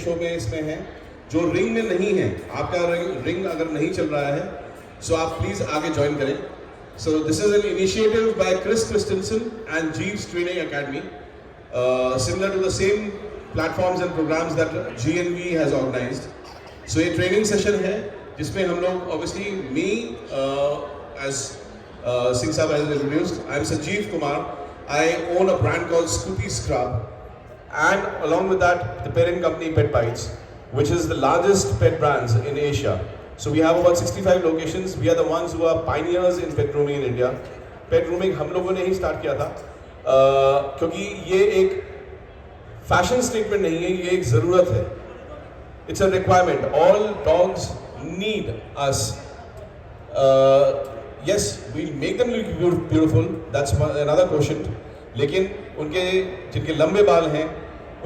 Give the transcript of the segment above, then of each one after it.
Show में इसमें है जो रिंग में नहीं है, आपका रिंग अगर नहीं चल रहा है सो आप प्लीज आगे ज्वाइन करें. So this is an initiative by Chris Christensen and Jeeves training academy, similar to the same platforms and programmes that GNV has organised. So ये ट्रेनिंग सेशन है जिसमें हम लोग obviously me as Singh Saab has introduced, I am Sanjeev Kumar. I own a brand called Scoopy Scrub, and along with that, the parent company Pet Bites, which is the largest pet brands in Asia. So we have about 65 locations. We are the ones who are pioneers in pet grooming in India. Pet grooming हम लोगों ने ही start किया था, क्योंकि ये एक fashion statement नहीं है, ये एक ज़रूरत है. It's a requirement. All dogs need us. Yes, we make them look beautiful. That's another question. लेकिन उनके जिनके लंबे बाल हैं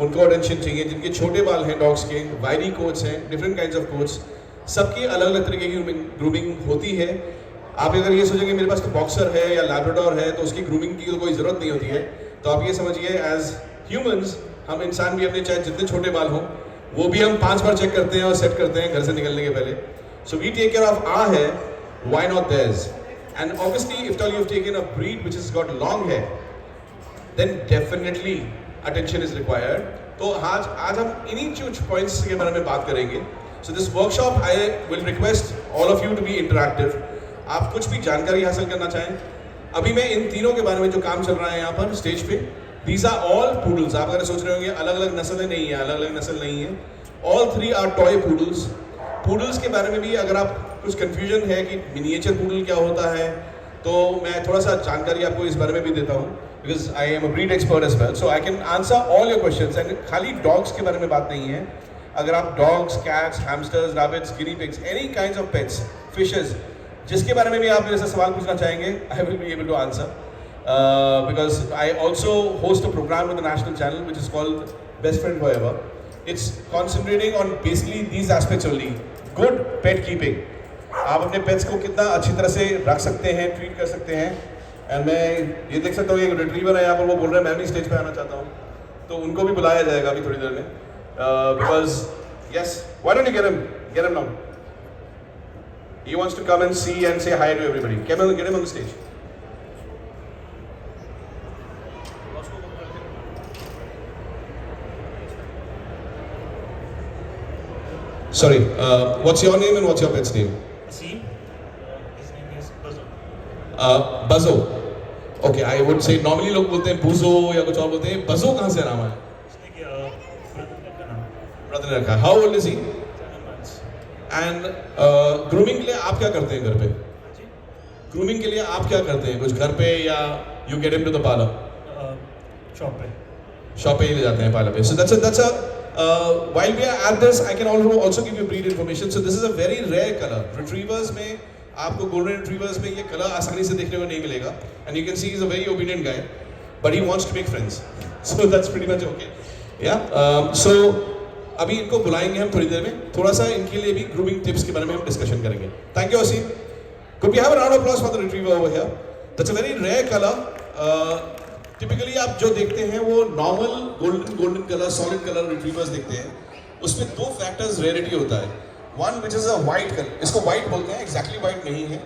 उनको अटेंशन चाहिए, जिनके छोटे बाल हैं डॉग्स के, वायरी कोट्स हैं, डिफरेंट काइंड्स ऑफ कोट्स, सबकी अलग अलग तरीके की ग्रूमिंग होती है. आप अगर ये सोचेंगे मेरे पास तो बॉक्सर है या लैब्राडोर है तो उसकी ग्रूमिंग की तो कोई ज़रूरत नहीं होती है, तो आप ये समझिए एज ह्यूमंस हम इंसान भी अपने चाहे जितने छोटे बाल हों वो भी हम 5 बार चेक करते हैं और सेट करते हैं घर से निकलने के पहले. So we take care of our hair, why not theirs? And obviously, if all you've taken a breed which has got long hair, then definitely attention is required. तो आज हम इन्हीं कुछ points के बारे में बात करेंगे. So this workshop, I will request all of you to be interactive. आप कुछ भी जानकारी हासिल करना चाहें. अभी मैं इन तीनों के बारे में जो काम चल रहा है यहाँ पर स्टेज पे, these are all poodles. आप अगर सोच रहे होंगे अलग अलग नस्लें नहीं है, अलग अलग नस्ल नहीं है. All 3 are toy poodles. Poodles के बारे में भी अगर आप कुछ कन्फ्यूजन है कि मिनिएचर पूडल क्या होता है, तो मैं थोड़ा सा जानकारी आपको इस बारे में भी देता हूँ, because I am a breed expert as well, so I can answer all your questions. And खाली डॉग्स के बारे में बात नहीं है. अगर आप dogs, cats, hamsters, rabbits, guinea pigs, any kinds of pets, fishes, जिसके बारे में भी आप मेरे से सवाल पूछना चाहेंगे, I will be able to answer, because I also host a programme with the national channel which is called best friend forever. It's concentrating on basically these aspects only. Good pet keeping. आप अपने pets को कितना अच्छी तरह से रख सकते हैं, ट्रीट कर सकते हैं. एंड मैं ये देख सकता हूँ एक रिट्रीवर है यहाँ पर, वो बोल रहे हैं मैं भी स्टेज पे आना चाहता हूँ, तो उनको भी बुलाया जाएगा अभी थोड़ी देर में. Because yes, why don't you get him now? He wants to come and see and say hi to everybody. Get him on the stage. Sorry, what's your name and what's your pet's name? Asim. His name is Buzzo. Buzzo. Okay, I would say normally लोग बोलते हैं Buzzo या कुछ और बोलते हैं. Buzzo कहाँ से नाम है? उसने क्या brother ने रखा नाम. Brother ने रखा. How old is he? 7 months. And grooming के लिए आप क्या करते हैं घर पे? जी. Grooming के लिए आप क्या करते हैं? कुछ घर पे या you get him to the parlor? Shop पे. Shop पे ही ले जाते हैं parlor पे. So that's a while we are at this, I can also give you breed information. So this is a very rare color. Retrievers में आपको golden retrievers में ये color आसानी से देखने को नहीं मिलेगा. And you can see he's a very obedient guy, but he wants to make friends. So that's pretty much okay. Yeah. So अभी इनको बुलाएंगे हम थोड़ी देर में. थोड़ा सा इनके लिए भी grooming tips के बारे में हम discussion करेंगे. Thank you, Asim. Could we have a round of applause for the retriever over here? That's a very rare color. Typically आप जो देखते हैं वो normal golden colour, solid colour retrievers देखते हैं. उसमें 2 फैक्टर्स रेयरिटी होता है. One which is a white colour, इसको वाइट बोलते हैं, एग्जैक्टली वाइट नहीं है,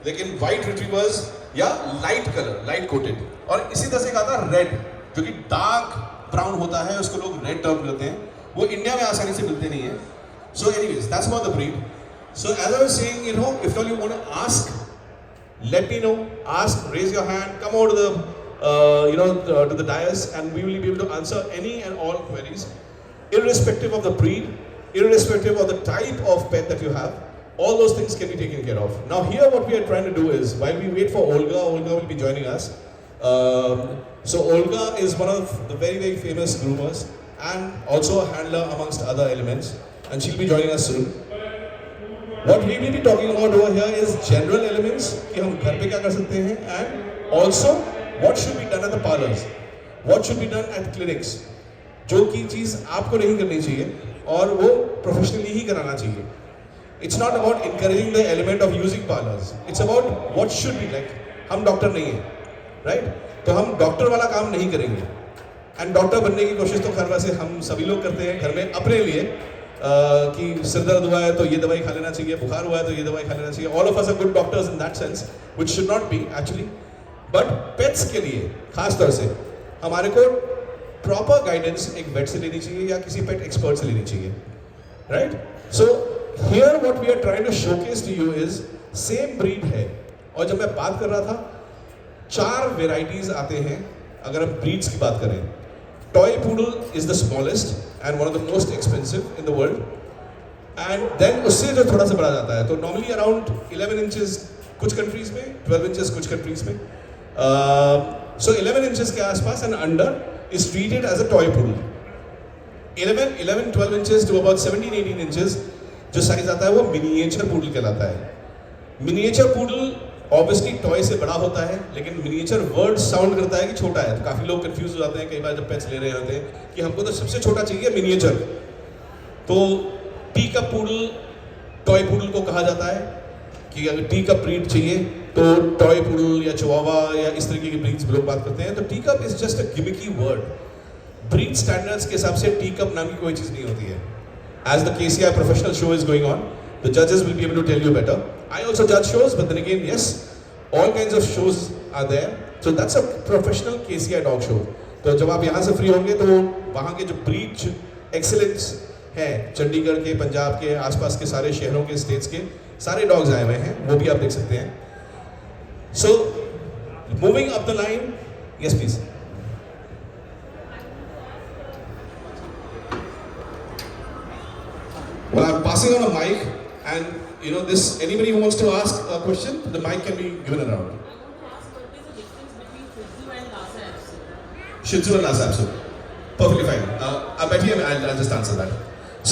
लेकिन वाइट रिट्रीवर्स या लाइट कलर, लाइट कोटेड. और इसी तरह से एक आता है रेड, जो कि डार्क ब्राउन होता है, उसको लोग रेड टर्म करते हैं. वो इंडिया में आसानी से मिलते नहीं है. So anyways, that's about the breed. So as I was saying, you know, if all you want to ask, let me know. Ask, raise your hand, come over to the to the dais, and we will be able to answer any and all queries, irrespective of the breed, irrespective of the type of pet that you have. All those things can be taken care of. Now here what we are trying to do is, while we wait for Olga will be joining us. So Olga is one of the very, very famous groomers and also a handler amongst other elements, and she'll be joining us soon. What we will be talking about over here is general elements, कि हम घर पे क्या कर सकते हैं, and also what should be done at the parlors, what should be done at clinics, जो की चीज़ आपको नहीं करनी चाहिए और वो प्रोफेशनली ही कराना चाहिए. It's not about encouraging the element of using parlors. It's about what should be like. हम डॉक्टर नहीं हैं, right? तो हम डॉक्टर वाला काम नहीं करेंगे. एंड डॉक्टर बनने की कोशिश तो खैर वैसे हम सभी लोग करते हैं घर में अपने लिए, कि सिर दर्द हुआ है तो ये दवाई खा लेना चाहिए, बुखार हुआ है तो ये दवाई खा लेना चाहिए. All of us are good doctors in that sense, which should not be actually. But pets के लिए खास तौर से हमारे को प्रॉपर गाइडेंस एक वेट से लेनी चाहिए या किसी पेट एक्सपर्ट से लेनी चाहिए, right? So here what we are trying to showcase to you is same breed है. और जब मैं बात कर रहा था 4 वेराइटीज आते हैं अगर हम ब्रीड्स की बात करें. Toy poodle is the smallest and one of the most expensive in the world. And then उससे जो थोड़ा सा बड़ा जाता है तो नॉर्मली अराउंड 11 इंचेस कुछ कंट्रीज में, 12 इंचेस कुछ कंट्रीज में. सो 11 इंचेस के आसपास and under is treated as a toy poodle. 11-12 inches to about 17-18 inches जो साइज आता है वो मिनिएचर पूडल कहलाता है. मिनिएचर पूडल ऑब्वियसली टॉय से बड़ा होता है, लेकिन मिनिएचर वर्ड साउंड करता है कि छोटा है, तो काफी लोग कंफ्यूज हो जाते हैं कई बार जब पेट्स ले रहे होते हैं कि हमको तो सबसे छोटा चाहिए मिनिएचर. तो tea cup poodle toy poodle को कहा जाता है कि अगर टी कप ब्रीड चाहिए तो टॉय पूडल या चिवावा या इस तरीके की ब्रीड्स लोग बात करते हैं. तो tea cup is just a gimmicky word. Breed standards के हिसाब से टी कप नाम की कोई चीज नहीं होती है. As the KCI professional show is going on, the judges will be able to tell you better. I also judge shows, but then again, yes, all kinds of shows are there. So that's a professional KCI dog show. तो जब आप यहाँ से free होंगे तो वहाँ के जो ब्रीड एक्सीलेंस है चंडीगढ़ के, पंजाब के, आसपास के सारे शहरों के, स्टेट्स के सारे डॉग्स आए हुए हैं, वो भी आप देख सकते हैं. So moving up the line, yes please. Well, I'm passing on a mic, and you know this. Anybody who wants to ask a question, the mic can be given around. I want to ask what is the difference between Shih Tzu and Lhasa Apso? Shih Tzu and Lhasa Apso. Perfectly fine. I bet you I'll just answer that.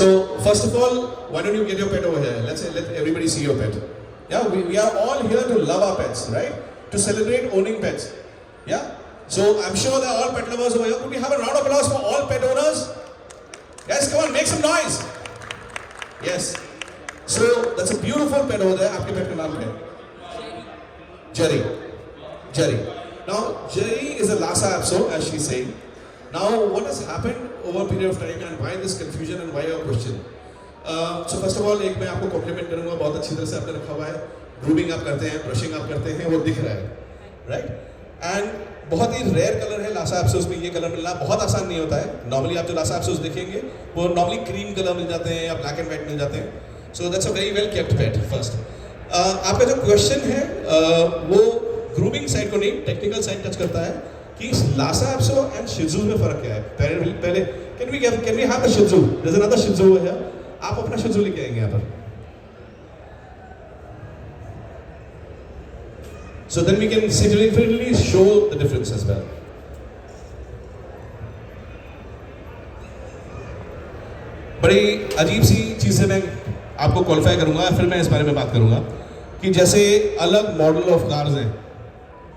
So first of all, why don't you get your pet over here? Let everybody see your pet. Yeah, we are all here to love our pets, right? To celebrate owning pets. Yeah. So I'm sure there are all pet lovers over here. Could we have a round of applause for all pet owners? Yes, come on, make some noise. Yes. So that's a beautiful pet over there. आपके pet का नाम क्या है? Jerry. Jerry. Now Jerry is a Lhasa Apso, as she's saying. Now what has happened over a period of time and why this confusion and why your question? So first of all, एक मैं आपको compliment करूँगा, बहुत अच्छी तरह से आपने रखा हुआ है. Grooming आप करते हैं, brushing आप करते हैं, वो दिख रहा है, right? And बहुत ही रेयर कलर है Lhasa Apsos में. ये कलर मिलना बहुत आसान नहीं होता है. नॉर्मली आप जो Lhasa Apsos देखेंगे वो नॉर्मली क्रीम कलर मिल जाते हैं या ब्लैक एंड वाइट मिल जाते हैं. So that's a very well kept pet. First आपका जो क्वेश्चन है वो ग्रूमिंग साइड को नहीं, टेक्निकल साइड टच करता है कि Lhasa Apso and Shih Tzu में फर्क क्या है. पहले can we have the Shih Tzu? There is another Shih Tzu है. आप अपना Shih Tzu लेके आएंगे यहाँ पर. So then we can significantly show the difference as well. बड़ी अजीब सी चीज़ से मैं आपको क्वालिफाई करूंगा, फिर मैं इस बारे में बात करूंगा कि जैसे अलग मॉडल ऑफ कार्स हैं,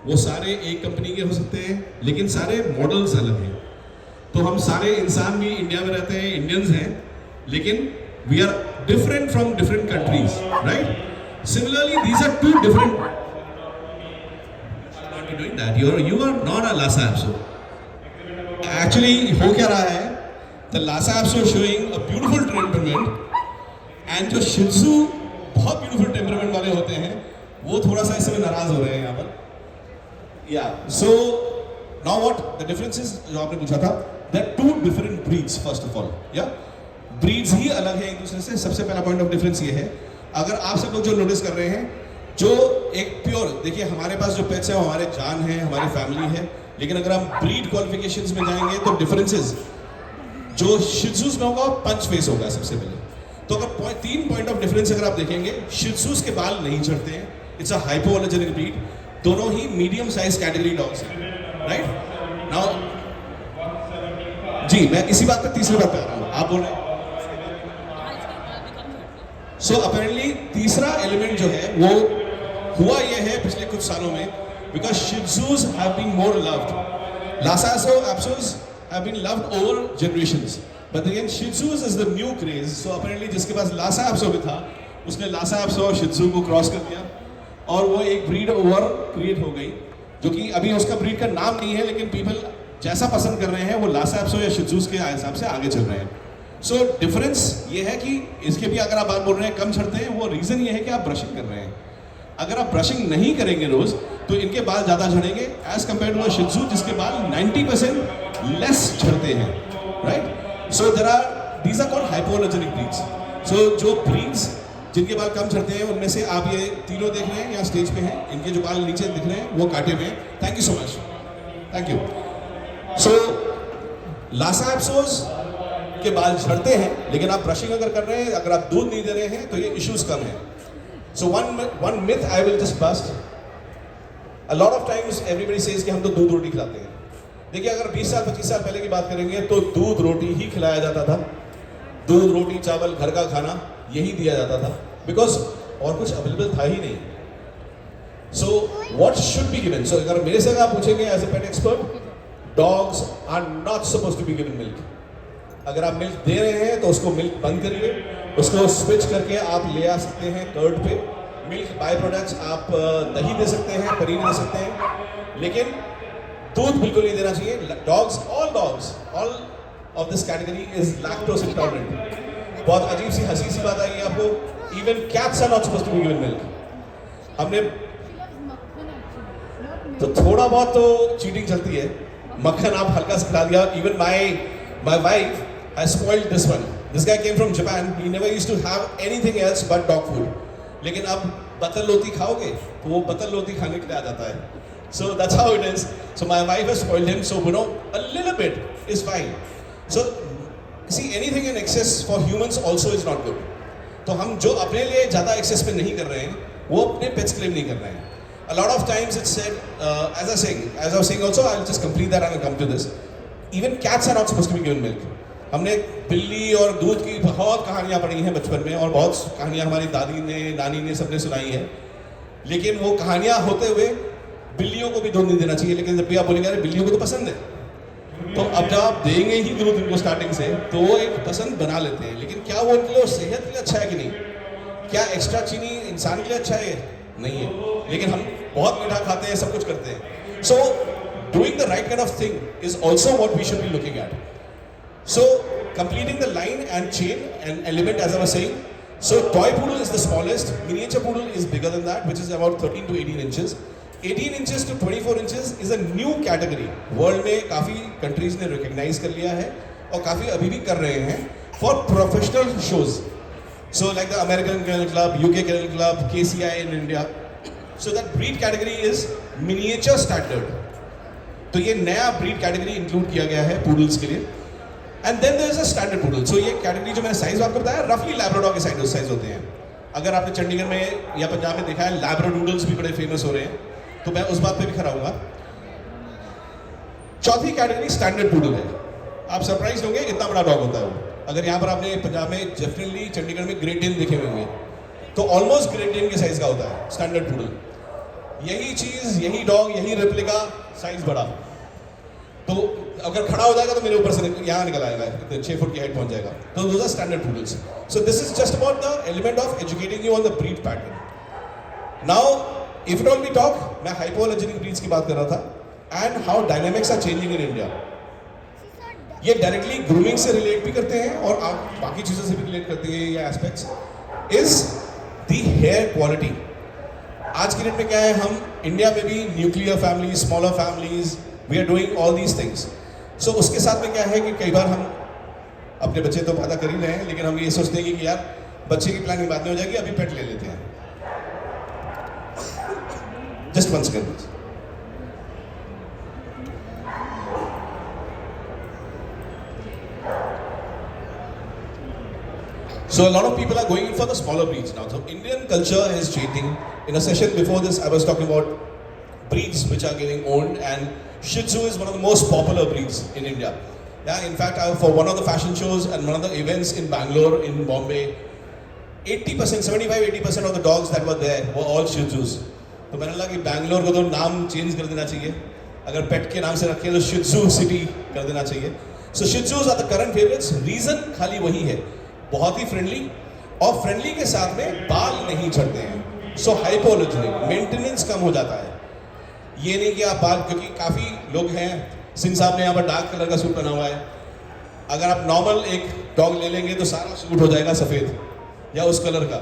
वो सारे एक कंपनी के हो सकते हैं लेकिन सारे मॉडल्स अलग हैं. तो हम सारे इंसान भी इंडिया में रहते हैं, इंडियंस हैं, लेकिन we are different from different countries, right? Similarly these are two different. Doing that, you are not a Lhasa Apso. Actually, हो क्या रहा है? The Lhasa Apso showing a beautiful temperament, and जो Shih Tzu बहुत beautiful temperament वाले होते हैं, वो थोड़ा सा इसमें नाराज हो रहे हैं यहाँ पर. Yeah. So now what? The difference is जो आपने पूछा था, there are two different breeds first of all. Yeah. Breeds ही अलग है एक दूसरे से. सबसे पहला point of difference ये है. अगर आप सब लोग जो notice कर रहे हैं, जो एक प्योर, देखिए हमारे पास जो पेट्स हैं वो हमारे जान है, हमारी फैमिली है, लेकिन अगर हम ब्रीड क्वालिफिकेशंस में जाएंगे तो डिफरेंसेस जो Shih Tzus में होगा पंच फेस होगा सबसे पहले. तो अगर 3 पॉइंट ऑफ डिफरेंस अगर आप देखेंगे, Shih Tzus के बाल नहीं झड़ते हैं, इट्स अ हाइपोअलर्जेनिक ब्रीड. दोनों ही मीडियम साइज कैटेगरी डॉग्स हैं, राइट? नाउ जी मैं इसी बात पर तीसरी बात कर रहा हूँ, आप बोल रहे हैं. सो अपेरेंटली तीसरा एलिमेंट जो है वो हुआ ये है पिछले कुछ सालों में, because Shih Tzus have been more loved. Lhasa Apsos have been loved over generations. But again, Shih Tzus is the new craze. So apparently जिसके पास Lhasa Apso भी था, उसने Lhasa Apso और Shih Tzu को क्रॉस कर दिया और वो एक ब्रीड ओवर क्रिएट हो गई, जो कि अभी उसका ब्रीड का नाम नहीं है, लेकिन पीपल जैसा पसंद कर रहे हैं वो लासा एप्सो या शित्जूस के हिसाब से आगे चल रहे हैं. सो डिफरेंस ये है कि इसके भी अगर आप बात बोल रहे हैं कम झड़ते हैं, वो रीज़न ये है कि आप ब्रशिंग कर रहे हैं. अगर आप ब्रशिंग नहीं करेंगे रोज तो इनके बाल ज़्यादा झड़ेंगे एज कम्पेयर टू शित्जू जिसके बाल 90% लेस झड़ते हैं. Right. So these are called hypoallergenic breeds. So जो ब्रीड्स जिनके बाल कम झड़ते हैं उनमें से आप ये तीनों देख रहे हैं, यहाँ स्टेज पे हैं, इनके जो बाल नीचे दिख रहे हैं वो काटे हुए हैं. Thank you so much. Thank you. So Lhasa Apso के बाल झड़ते हैं, लेकिन आप ब्रशिंग अगर कर रहे हैं, अगर आप दूध नहीं दे रहे हैं तो ये इश्यूज कम है. So one myth I will just bust. A lot of times everybody says कि हम तो दूध रोटी खिलाते हैं. देखिए, अगर 20 साल 25 साल पहले की बात करेंगे तो दूध रोटी ही खिलाया जाता था. दूध रोटी चावल घर का खाना यही दिया जाता था, बिकॉज और कुछ अवेलेबल था ही नहीं. So what should be given. So अगर मेरे से आप पूछेंगे as a pet expert, dogs are not suppose to be given milk. अगर आप मिल्क दे रहे हैं तो उसको मिल्क बंद करिए, उसको स्विच करके आप ले आ सकते हैं कर्ड पे. मिल्क बाय प्रोडक्ट्स आप दही दे सकते हैं, पनीर दे सकते हैं, लेकिन दूध बिल्कुल नहीं देना चाहिए. Dogs all of this category is lactose intolerant. बहुत अजीब सी हंसी सी बात आएगी आपको, even cats are not supposed to be given milk. हमने तो थोड़ा बहुत तो चीटिंग चलती है. मक्खन आप हल्का सा खिला दिया. Even my wife has spoiled this one. This guy came from Japan. He never used to have anything else but dog food. लेकिन अब बतल लोती खाओगे तो वो बतल लोती खाने के लिए आ जाता है. So that's how it is. So my wife has spoiled him. So you know, a little bit is fine. So see, anything in excess for humans also is not good. तो हम जो अपने लिए ज़्यादा एक्सेस पे नहीं कर रहे हैं, वो अपने पेट्स के लिए नहीं कर रहे हैं. A lot of times it's said, as I was saying also, I'll just complete that and I'll come to this. Even cats are not supposed to be given milk. हमने बिल्ली और दूध की बहुत कहानियाँ पढ़ी हैं बचपन में, और बहुत कहानियाँ हमारी दादी ने, नानी ने, सबने सुनाई है. लेकिन वो कहानियाँ होते हुए बिल्लियों को भी दूध नहीं देना चाहिए. लेकिन जब भी आप बोलेंगे अरे बिल्लियों को तो पसंद है, तो अब जब आप देंगे ही दूध उनको स्टार्टिंग से, तो वो एक पसंद बना लेते हैं. लेकिन क्या वो उनके लिए सेहत के लिए अच्छा है कि नहीं? क्या एक्स्ट्रा चीनी इंसान के लिए अच्छा है? नहीं है. लेकिन हम बहुत मीठा खाते हैं, सब कुछ करते हैं. सो doing the right kind of thing is also what we should be looking at. So completing the line and chain and element, as I was saying. So toy poodle is the smallest. Miniature poodle is bigger than that, which is about 13 to 18 inches. 18 inches to 24 inches is a new category. World में काफ़ी countries ने recognize कर लिया है और काफ़ी अभी भी कर रहे हैं for professional shows. So like the American Kennel Club, UK Kennel Club, KCI in India. So that breed category is miniature standard. तो ये नया ब्रीड कैटेगरी इंक्लूड किया गया है पूडल्स के लिए. And then there is a standard poodle. So ये category जो मैंने साइज आपको बताया, रफली लैब्राडोर के साइज होते हैं. अगर आपने चंडीगढ़ में या पंजाब में देखा है, लैब्राडोडल्स भी बड़े फेमस हो रहे हैं, तो मैं उस बात पे भी खड़ा हूँगा. चौथी कैटेगरी स्टैंडर्ड पूडल है. आप सरप्राइज होंगे इतना बड़ा डॉग होता है वो. अगर यहाँ पर आपने पंजाब में, डेफिनेटली चंडीगढ़ में ग्रेट डेन देखे होंगे, तो ऑलमोस्ट ग्रेट डेन के साइज का होता है स्टैंडर्ड पूडल. यही चीज, यही डॉग, यही रेप्लिका, साइज बड़ा. तो अगर खड़ा हो जाएगा तो मेरे ऊपर से यहाँ निकल आएगा, 6 फुट की हाइट पहुंच जाएगा. तो those are standard poodles. So this is just about the element of educating you on the breed pattern. Now if it all we talk, मैं हाइपोअलर्जेनिक ब्रीड्स की बात कर रहा था and how dynamics are changing in India. ये directly grooming से relate भी करते हैं और आप बाकी चीज़ों से भी रिलेट करते हैं. ये aspects is the hair quality. आज की डेट में क्या है, हम इंडिया में भी nuclear families, smaller families, we are doing all these things. So उसके साथ में क्या है कि कई बार हम अपने बच्चे तो पैदा कर ही रहे हैं, लेकिन हम ये सोचते हैं कि यार बच्चे की प्लानिंग बाद में हो जाएगी, अभी पेट ले लेते हैं. Just one second. So a lot of people are going in for the smaller breeds now. So Indian culture is changing. In a session before this, I was talking about breeds which are getting owned, and Shih Tzu is one of the most popular breeds in India. Yeah, in fact, for one of the fashion shows and one of the events in Bangalore, in Bombay, 80%, 75-80% of the dogs that were there were all Shih Tzus. तो मैंने लगा कि बैंगलोर को तो नाम change कर देना चाहिए. अगर पेट के नाम से रखें तो Shih Tzu सिटी कर देना चाहिए. So Shih Tzus are the current favorites. Reason खाली वही है, बहुत ही फ्रेंडली, और फ्रेंडली के साथ में बाल नहीं झड़ते हैं. सो हाइपोअलर्जेनिक, मेंटेनेंस कम हो जाता है. ये नहीं कि आप बाल, क्योंकि काफ़ी लोग हैं सिंह साहब ने यहाँ पर डार्क कलर का सूट पहना हुआ है। अगर आप नॉर्मल एक डॉग ले लेंगे तो सारा सूट हो जाएगा सफ़ेद या उस कलर का।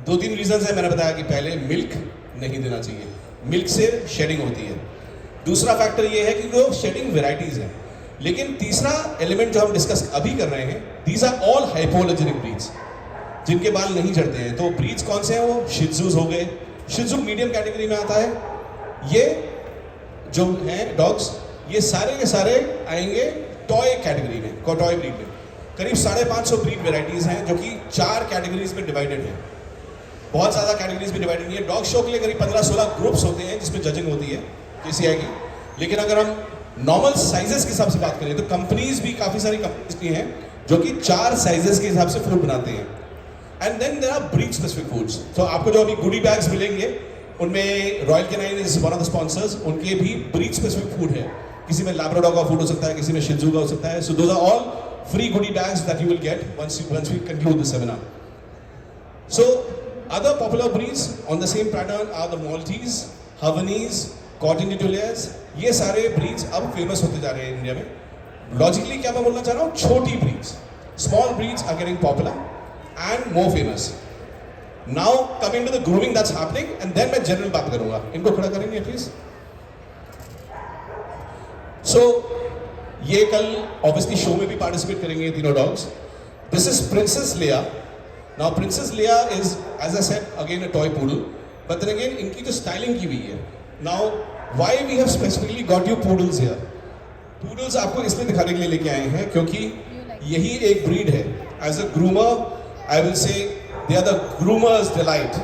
2-3 रीजंस है, मैंने बताया कि पहले मिल्क नहीं देना चाहिए, मिल्क से शेडिंग होती है। दूसरा फैक्टर ये है कि वो शेडिंग वेराइटीज हैं। लेकिन तीसरा एलिमेंट जो हम डिस्कस अभी कर रहे हैं, दीज आर ऑल हाइपोअलर्जेनिक ब्रीड्स जिनके बाल नहीं झड़ते हैं। तो ब्रीड्स कौन से हैं? वो शिज़ूज हो गए। शिज़ू मीडियम कैटेगरी में आता है। ये जो हैं डॉग्स, ये सारे के सारे आएंगे टॉय कैटेगरी में, टॉय ब्रीड में। करीब 550 ब्रीड वेराइटीज हैं जो कि 4 कैटेगरीज में डिवाइडेड हैं। बहुत ज़्यादा कैटेगरीज में डिवाइडेड नहीं है। डॉग शो के लिए करीब 15-16 ग्रुप्स होते हैं जिसमें जजिंग होती है KCI की। लेकिन अगर हम नॉर्मल साइजेस के हिसाब से बात करें तो कंपनीज भी, काफ़ी सारी कंपनीज भी हैं जो कि 4 साइजेस के हिसाब से फूड बनाते हैं। And then there are breed specific foods. तो आपको जो अभी गुडी बैग्स मिलेंगे उनमें Royal Canin is one of the sponsors, उनके भी ब्रीड स्पेसिफिक फूड है। किसी में लैब्राडोर का फूड हो सकता है, किसी में शिज़ू का हो सकता है। So those are all free goodie bags that you will get once we conclude the seminar. So other popular breeds on the same pattern are the Maltese, Havanese, Cotton Terriers. ये सारे breeds अब famous होते जा रहे हैं India में। Logically क्या मैं बोलना चाह रहा हूँ, छोटी breeds, small breeds are getting popular and more famous. Now coming to the grooming that's happening, and then मैं general बात करूँगा। इनको खड़ा करेंगे please. So ये कल ऑब्वियसली शो में भी पार्टिसिपेट करेंगे ये तीनों dogs. This is princess Lia. Now princess Lia is as I said again a toy poodle, but then again इनकी जो स्टाइलिंग की हुई है। Now why we have specifically got you poodles here. Poodles आपको इसलिए दिखाने के लिए लेके आए हैं क्योंकि यही एक ब्रीड है। As a groomer I will say they are the groomers delight,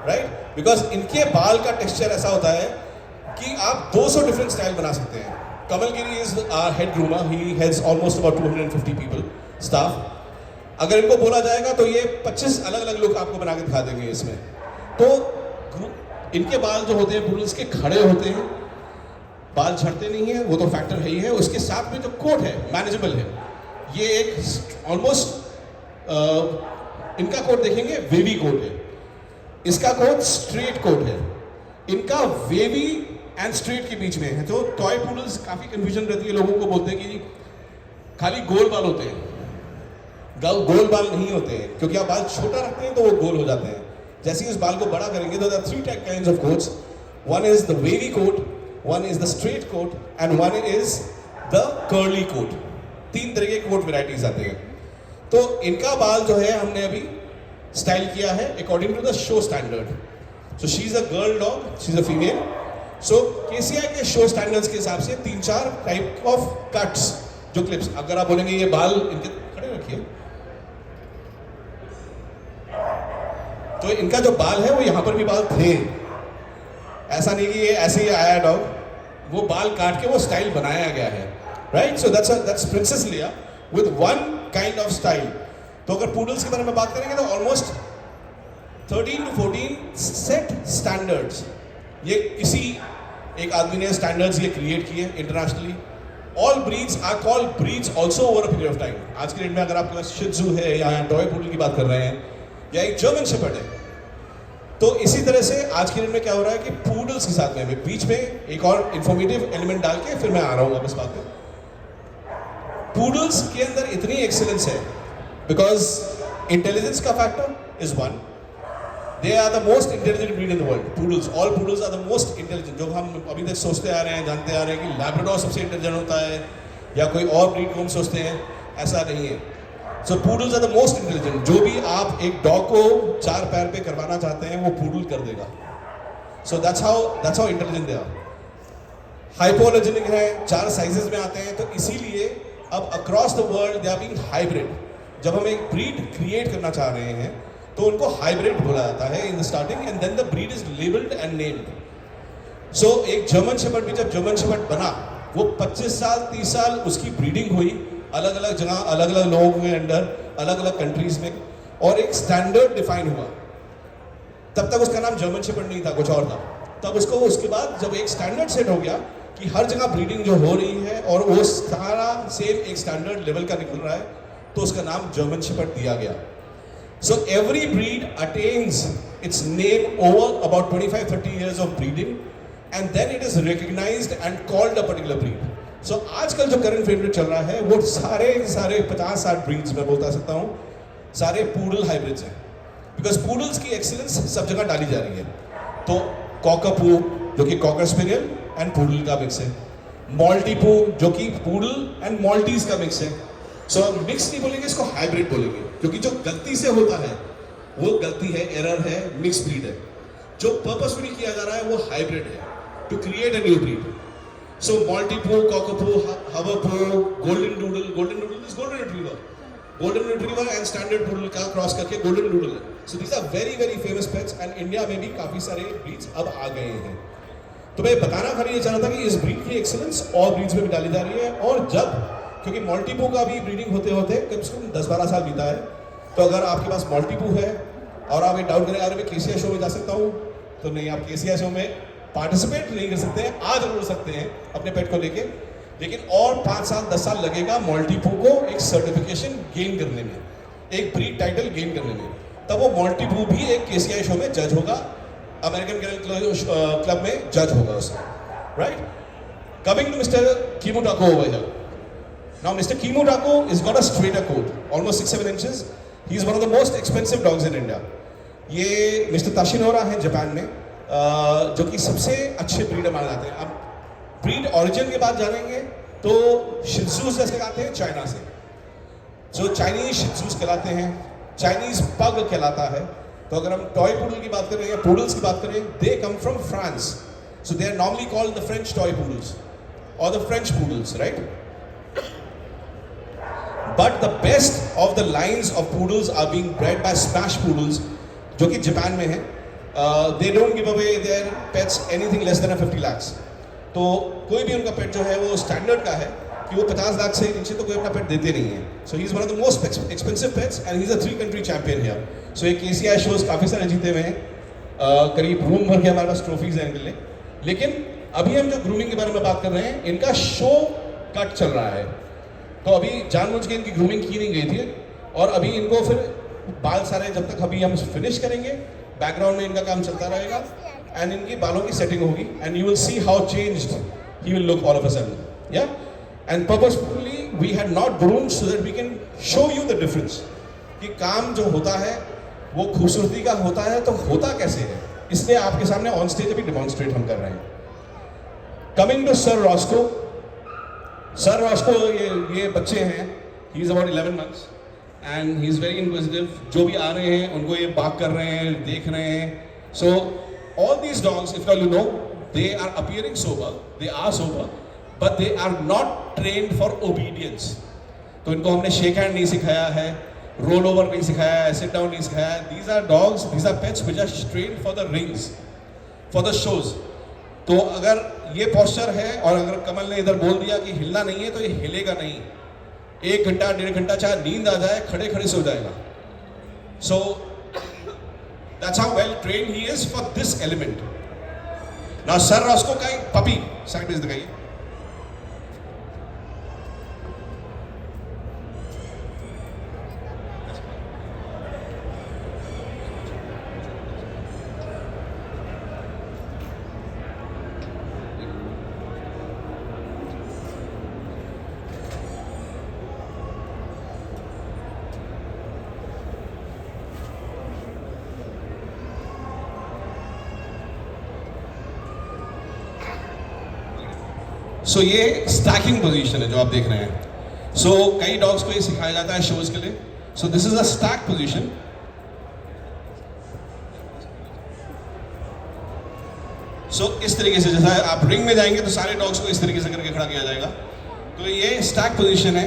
right? Because इनके बाल का टेक्सचर ऐसा होता है कि आप 200 डिफरेंट स्टाइल बना सकते हैं। Kamal Giri is our head groomer. He heads almost about 250 people, staff. अगर इनको बोला जाएगा तो ये 25 अलग-अलग लोग आपको बना के दिखा देंगे इसमें। तो इनके बाल जो होते हैं पूडल्स के खड़े होते हैं, बाल झड़ते नहीं हैं, वो तो फैक्टर है ही है। उसके साथ में जो कोट है मैनेजेबल है। ये एक ऑलमोस्ट इनका कोट देखेंगे वेवी कोट है, इसका कोट स्ट्रेट कोट है। इनका वेवी एंड स्ट्रेट के बीच में है। तो टॉय पूडल्स काफ़ी कन्फ्यूजन रहती है, लोगों को बोलते हैं कि खाली गोल बाल होते हैं। गोल बाल नहीं होते हैं, क्योंकि आप बाल छोटा रखते हैं तो वो गोल हो जाते हैं। जैसे ही उस बाल को बड़ा करेंगे तो there are 3 kinds of coats. One is the wavy coat, one is the straight coat and one is the curly coat. 3 तरह के कोट वेराइटीज आते हैं। तो इनका बाल जो है हमने अभी स्टाइल किया है according to the show standard. So she is a girl dog, she is a female. So KCI के शो स्टैंडर्ड्स के हिसाब से 3-4 टाइप ऑफ कट्स, जो क्लिप्स, अगर आप बोलेंगे ये बाल इनके खड़े रखिए, तो इनका जो बाल है वो यहाँ पर भी बाल थे। ऐसा नहीं कि ये ऐसे ही आया डॉग, वो बाल काट के वो स्टाइल बनाया गया है, राइट? सो दैट्स प्रिंसेस लिया with one kind of style. तो अगर पूडल्स के बारे में बात करेंगे तो ऑलमोस्ट 13 to 14 सेट स्टैंडर्ड्स, ये किसी एक आदमी ने स्टैंडर्ड्स ये क्रिएट किए internationally. All breeds are called breeds also over a period of time. आज के डेट में अगर आपके पास शिज़ू है या टॉय पूडल की बात कर रहे हैं या एक जर्मन शेपर्ड है, तो इसी तरह से आज के डेट में क्या हो रहा है कि पूडल्स के साथ में बीच में एक और इंफॉर्मेटिव एलिमेंट डाल के फिर मैं आ रहा हूँ वापस बात पे। पूडल्स के अंदर इतनी एक्सीलेंस है बिकॉज इंटेलिजेंस का factor is one. They are the most intelligent breed in the world. Poodles, all poodles are the most intelligent. जो हम अभी तक सोचते आ रहे हैं, जानते आ रहे हैं कि लैब्राडोर सबसे इंटेलिजेंट होता है या कोई और ब्रीड को हम सोचते हैं, ऐसा नहीं है। So poodles are the most intelligent. जो भी आप एक डॉग को 4 पैर पे करवाना चाहते हैं वो पूडल कर देगा। So that's how intelligent they are. हाइपोअलर्जेनिक है, 4 साइजेस में आते हैं, तो इसीलिए अब across the world they are being hybrid. जब हम एक ब्रीड क्रिएट करना चाह रहे हैं तो उनको हाइब्रिड बोला जाता है in the starting, and then the breed is labelled and named. So एक जर्मन शेपर्ड भी जब जर्मन शेपर्ड बना, वो 25 साल 30 साल उसकी ब्रीडिंग हुई अलग अलग जगह, अलग अलग लोगों के अंडर, अलग अलग कंट्रीज में, और एक स्टैंडर्ड डिफाइन हुआ। तब तक उसका नाम जर्मन शेपर्ड नहीं था, कुछ और था। तब उसको उसके बाद जब एक स्टैंडर्ड सेट हो गया कि हर जगह ब्रीडिंग जो हो रही है और वो सारा सेम एक स्टैंडर्ड लेवल का निकल रहा है, तो उसका नाम जर्मन शेपर्ड दिया गया। So every breed attains its name over about 25-30 years of breeding, and then it is recognized and called a particular breed. So आजकल जो current favorite चल रहा है वो सारे 50-60 breeds मैं बोलता सकता हूँ सारे poodle hybrids हैं, because poodles की excellence सब जगह डाली जा रही है. तो cockapoo जो कि cocker spaniel and poodle का mix है, maltipoo जो कि poodle and maltese का mix है. So mix नहीं बोलेंगे, इसको hybrid बोलेंगे, क्योंकि जो गलती से होता है वो गलती है, error है, mixed breed है. जो purposefully किया जा रहा है वो hybrid है, to create a new breed. So maltipoo, cockapoo, havapoo, golden doodle is golden retriever. Golden retriever and standard poodle का क्रॉस करके golden doodle है. So these are very very famous pets and India में भी काफी सारे breeds अब आ गए हैं. तो मैं बताना खाली ये चाह रहा था कि इस breed की excellence और breeds में भी डाली जा रही है. और जब, क्योंकि maltipoo का भी breeding होते होते कम से कम 10-12 साल बीता है, तो अगर आपके पास maltipoo है और आप ये डाउट करें यार मैं केसीआई शो में जा सकता हूँ, तो नहीं, आप केसीआई शो में पार्टिसिपेट नहीं कर सकते हैं. आ जरूर सकते हैं अपने पेट को लेके, लेकिन और 5 साल 10 साल लगेगा maltipoo को एक सर्टिफिकेशन गेन करने में, एक ब्रीड टाइटल गेन करने में. तब वो maltipoo भी एक केसीआई शो में जज होगा, अमेरिकन केनल क्लब में जज होगा उसका. Right, coming to mister Kimutaku over here. Now Mr. Kimutaku has got a straighter coat, almost 6-7 inches. He is one of the most expensive dogs in India. ये mister ताशिनोरा है Japan में, जो कि सबसे अच्छे ब्रीडर माने जाते हैं. अब ब्रीड ओरिजिन के बाद जानेंगे तो शित्जूस जैसे आते हैं चाइना से, जो चाइनीज शित्जूस कहलाते हैं, चाइनीज पग कहलाता है. तो अगर हम टॉय पूडल की बात करें या पूडल्स की बात करें, they come from France, so they are normally called the French toy poodles और the French poodles, right. But the best of the lines of poodles are being bred by smash poodles, जो कि Japan में है. They don't give away their pets anything less than 50 lakhs. तो कोई भी उनका पेट जो है वो स्टैंडर्ड का है कि वो 50 लाख से नीचे तो कोई अपना पेट देते नहीं है. So he is one of the most expensive pets and he is a 3-country champion here. So ये KCI shows काफ़ी सारे जीते हुए हैं, करीब रूम भर के हमारे पास ट्रॉफीज हैं इनके लिए. लेकिन अभी हम जो ग्रूमिंग के बारे में बात कर रहे हैं, इनका शो कट चल रहा है. तो अभी जानबूझ के इनकी ग्रूमिंग की नहीं गई थी, और अभी इनको फिर बाल सारे जब तक अभी हम फिनिश करेंगे, बैकग्राउंड में इनका काम चलता रहेगा एंड इनकी बालों की सेटिंग होगी and you will see how changed he will look all of a sudden. या and purposefully we had not groomed so that we can show you the difference कि काम जो होता है वो खूबसूरती का होता है तो होता कैसे है, इसलिए आपके सामने ऑन स्टेज अभी डिमॉन्स्ट्रेट हम कर रहे हैं. Coming to sir Roscoe. Sir Roscoe ये बच्चे हैं, he is about 11 months and he is very inquisitive. जो भी आ रहे हैं उनको ये बाक कर रहे हैं, देख रहे हैं. So all these dogs, if you know, they are appearing sober, they are sober, but they are not trained for obedience. तो इनको हमने shake hand नहीं सिखाया है, roll over नहीं सिखाया है, sit down नहीं सिखाया है. These are dogs, these are pets which are trained for the rings, for the shows. तो अगर ये posture है और अगर कमल ने इधर बोल दिया कि हिलना नहीं है तो ये हिलेगा नहीं. 1 घंटा 1.5 घंटा चाहे नींद आ जाए, खड़े खड़े सो जाएगा. So that's how well trained he is for this element. Now sir Roscoe का एक पपी साइड में दिखाइए. सो ये स्टैकिंग पोजीशन है जो आप देख रहे हैं. सो कई डॉग्स को ये सिखाया जाता है शोज के लिए. So this is a stack position. So इस तरीके से, जैसा आप रिंग में जाएंगे तो सारे डॉग्स को इस तरीके से करके खड़ा किया जाएगा. तो ये स्टैक पोजीशन है.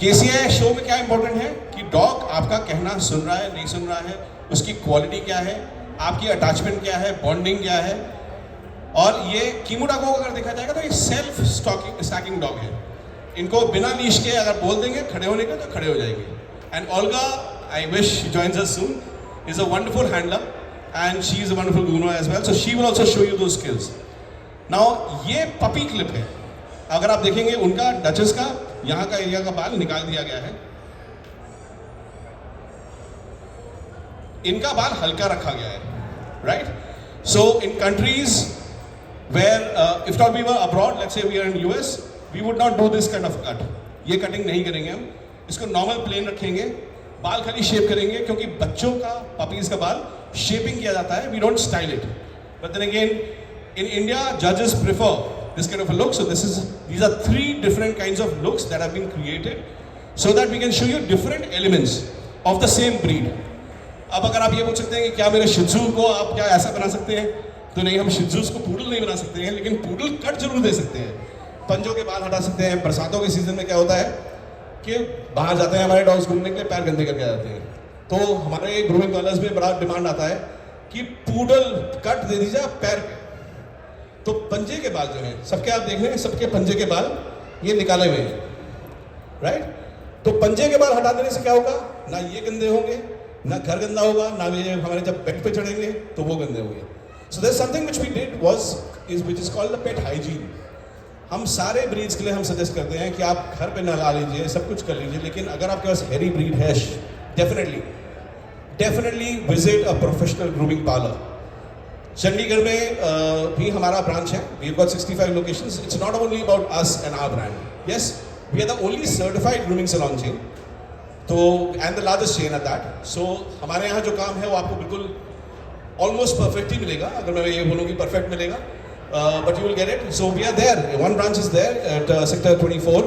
केसीआई शो में क्या इंपॉर्टेंट है कि डॉग आपका कहना सुन रहा है, नहीं सुन रहा है, उसकी क्वालिटी क्या है, आपकी अटैचमेंट क्या है, बॉन्डिंग क्या है. और ये Kimutaku को अगर देखा जाएगा तो ये सेल्फ स्टैकिंग डॉग है. इनको बिना लीश के अगर बोल देंगे खड़े होने के तो खड़े हो जाएंगे. And Olga, I wish she joins us soon, is a wonderful handler and she is a wonderful groomer as well. So she will also show you those skills. Now ये पपी क्लिप है. अगर आप देखेंगे उनका duchess का यहाँ का area का बाल निकाल दिया गया है, इनका बाल हल्का रखा गया है. Right. So in countries where if not we were abroad, let's say we are in US, we would not do this kind of cut. ये कटिंग नहीं करेंगे हम, इसको नॉर्मल प्लेन रखेंगे, बाल खाली शेप करेंगे, क्योंकि बच्चों का पपीज का बाल शेपिंग किया जाता है, we don't style it. But then again, in India, judges prefer this kind of a look. So these are 3 different kinds of looks that have been created so that we can show you different elements of the same breed. अब अगर आप ये पूछ सकते हैं कि क्या मेरे शिजू को आप क्या ऐसा बना सकते हैं, तो नहीं, हम शिजूस को पूडल नहीं बना सकते हैं, लेकिन पूडल कट जरूर दे सकते हैं, पंजों के बाल हटा सकते हैं. बरसातों के सीजन में क्या होता है कि बाहर जाते हैं हमारे डॉग्स घूमने के लिए, पैर गंदे करके आ जाते हैं, तो हमारे ग्रूमिंग कॉलर्स में बड़ा डिमांड आता है कि पूडल कट दे दीजिए पैर पे. तो पंजे के बाल जो हैं सबके, आप देख रहे हैं सबके पंजे के बाल ये निकाले हुए हैं, राइट. तो पंजे के बाल हटा देने से क्या होगा, ना ये गंदे होंगे, ना घर गंदा होगा, ना ये हमारे जब पेट पे चढ़ेंगे तो वो गंदे होंगे. So there something which we did which is called the pet hygiene. हम सारे ब्रीड्स के लिए हम सजेस्ट करते हैं कि आप घर पे नहला लीजिए, सब कुछ कर लीजिए, लेकिन अगर आपके पास हेरी ब्रीड है, definitely visit a professional grooming parlour. Chandigarh में भी हमारा ब्रांच है. We have got 65 locations. It's not only about us and our brand. Yes, we are the only certified grooming salon chain, तो and the largest chain at that. So हमारे यहाँ जो काम है वो आपको बिल्कुल ऑलमोस्ट परफेक्ट ही मिलेगा. अगर मैं ये बोलूँ कि परफेक्ट मिलेगा, but you will get it. So we are there, one branch is there at sector 24,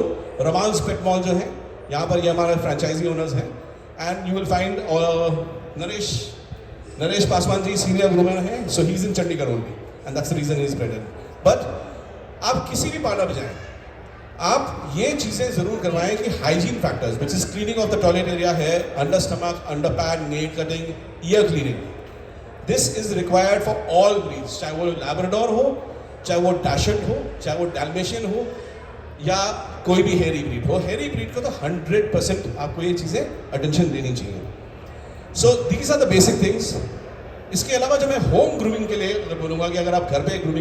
रमाल्स पेट मॉल जो है, यहाँ पर ये हमारे फ्रेंचाइजी ओनर्स हैं. And you will find Naresh Paswan ji senior groomer हैं, so he is in Chandigarh only, and that's the reason he is present. But आप किसी भी पार्लर पर जाएं, आप ये चीज़ें ज़रूर करवाएं कि hygiene factors which is cleaning of the toilet area है, under stomach, under pad, nail cutting, ear cleaning. This is required for all breeds, चाहे वो लैब्राडोर हो, चाहे वो डैशर्ट हो, चाहे वो डैल्मेशियन हो, या कोई भी हेरी ब्रीड हो. हेरी ब्रीड को तो 100% आपको ये चीज़ें अटेंशन देनी चाहिए. So these are the basic things. इसके अलावा जो मैं होम ग्रूमिंग के लिए अगर बोलूँगा कि अगर आप घर पे ग्रूमिंग